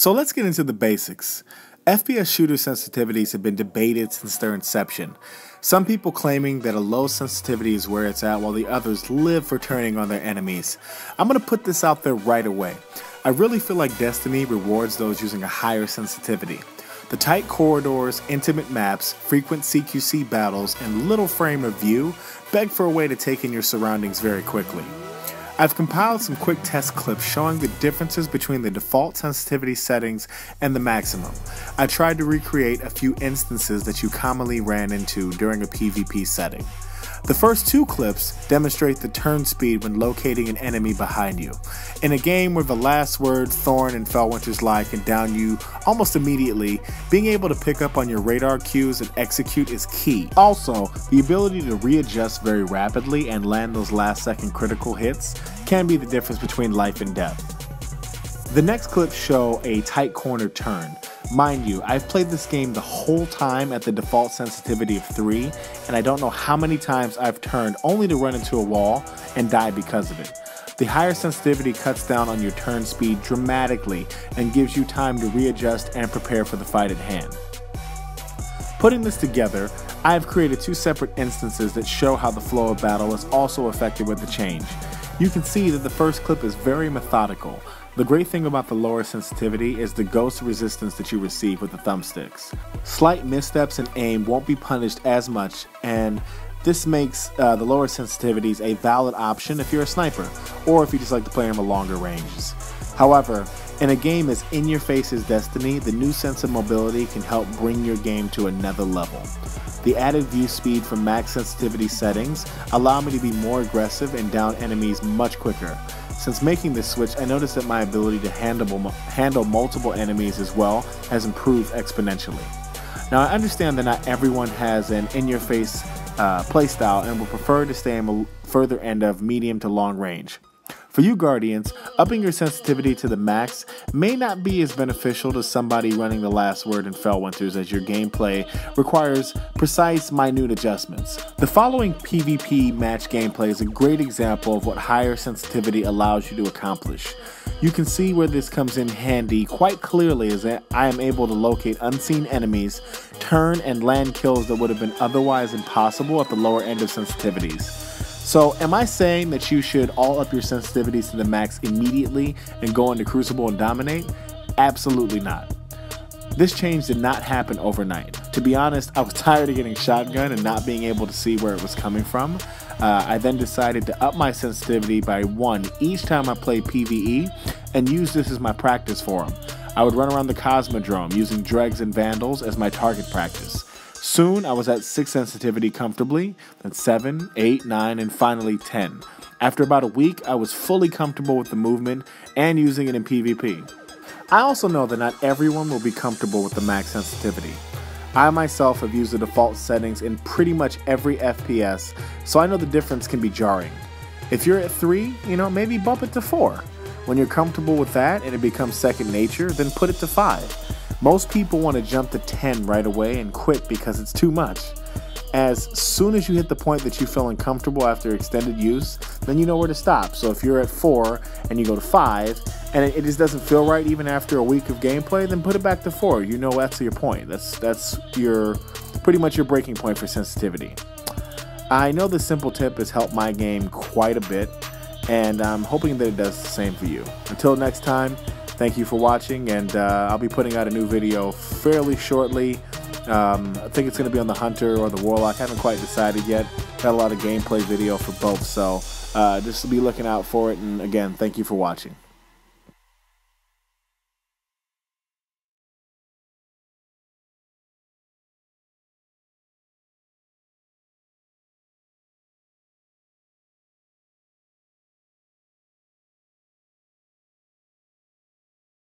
So let's get into the basics. FPS shooter sensitivities have been debated since their inception. Some people claiming that a low sensitivity is where it's at, while the others live for turning on their enemies. I'm going to put this out there right away. I really feel like Destiny rewards those using a higher sensitivity. The tight corridors, intimate maps, frequent CQC battles, and little frame of view beg for a way to take in your surroundings very quickly. I've compiled some quick test clips showing the differences between the default sensitivity settings and the maximum. I tried to recreate a few instances that you commonly ran into during a PvP setting. The first two clips demonstrate the turn speed when locating an enemy behind you. In a game where the last word, Thorn and Fellwinter's Lie, can down you almost immediately, being able to pick up on your radar cues and execute is key. Also, the ability to readjust very rapidly and land those last second critical hits can be the difference between life and death. The next clips show a tight corner turn. Mind you, I've played this game the whole time at the default sensitivity of 3, and I don't know how many times I've turned only to run into a wall and die because of it. The higher sensitivity cuts down on your turn speed dramatically and gives you time to readjust and prepare for the fight at hand. Putting this together, I have created two separate instances that show how the flow of battle is also affected with the change. You can see that the first clip is very methodical. The great thing about the lower sensitivity is the ghost resistance that you receive with the thumbsticks. Slight missteps in aim won't be punished as much, and this makes the lower sensitivities a valid option if you're a sniper, or if you just like to play them at longer ranges. However, in a game as in-your-face as Destiny, the new sense of mobility can help bring your game to another level. The added view speed from max sensitivity settings allow me to be more aggressive and down enemies much quicker. Since making this switch, I noticed that my ability to handle multiple enemies as well has improved exponentially. Now, I understand that not everyone has an in-your-face playstyle and will prefer to stay on the further end of medium to long range. For you Guardians, upping your sensitivity to the max may not be as beneficial to somebody running the last word in Fellwinter's, as your gameplay requires precise, minute adjustments. The following PvP match gameplay is a great example of what higher sensitivity allows you to accomplish. You can see where this comes in handy quite clearly, as I am able to locate unseen enemies, turn and land kills that would have been otherwise impossible at the lower end of sensitivities. So, am I saying that you should all up your sensitivities to the max immediately and go into Crucible and dominate? Absolutely not. This change did not happen overnight. To be honest, I was tired of getting shotgun and not being able to see where it was coming from. I then decided to up my sensitivity by 1 each time I played PvE and use this as my practice forum. I would run around the Cosmodrome using Dregs and Vandals as my target practice. Soon, I was at 6 sensitivity comfortably, then 7, 8, 9, and finally 10. After about a week, I was fully comfortable with the movement and using it in PvP. I also know that not everyone will be comfortable with the max sensitivity. I myself have used the default settings in pretty much every FPS, so I know the difference can be jarring. If you're at 3, maybe bump it to 4. When you're comfortable with that and it becomes second nature, then put it to 5. Most people want to jump to 10 right away and quit because it's too much. As soon as you hit the point that you feel uncomfortable after extended use, then you know where to stop. So if you're at 4 and you go to 5 and it just doesn't feel right even after a week of gameplay, then put it back to 4. You know that's your point. That's pretty much your breaking point for sensitivity. I know this simple tip has helped my game quite a bit, and I'm hoping that it does the same for you. Until next time, thank you for watching, and I'll be putting out a new video fairly shortly. I think it's going to be on the Hunter or the Warlock. I haven't quite decided yet. Got a lot of gameplay video for both, so just be looking out for it. And again, thank you for watching.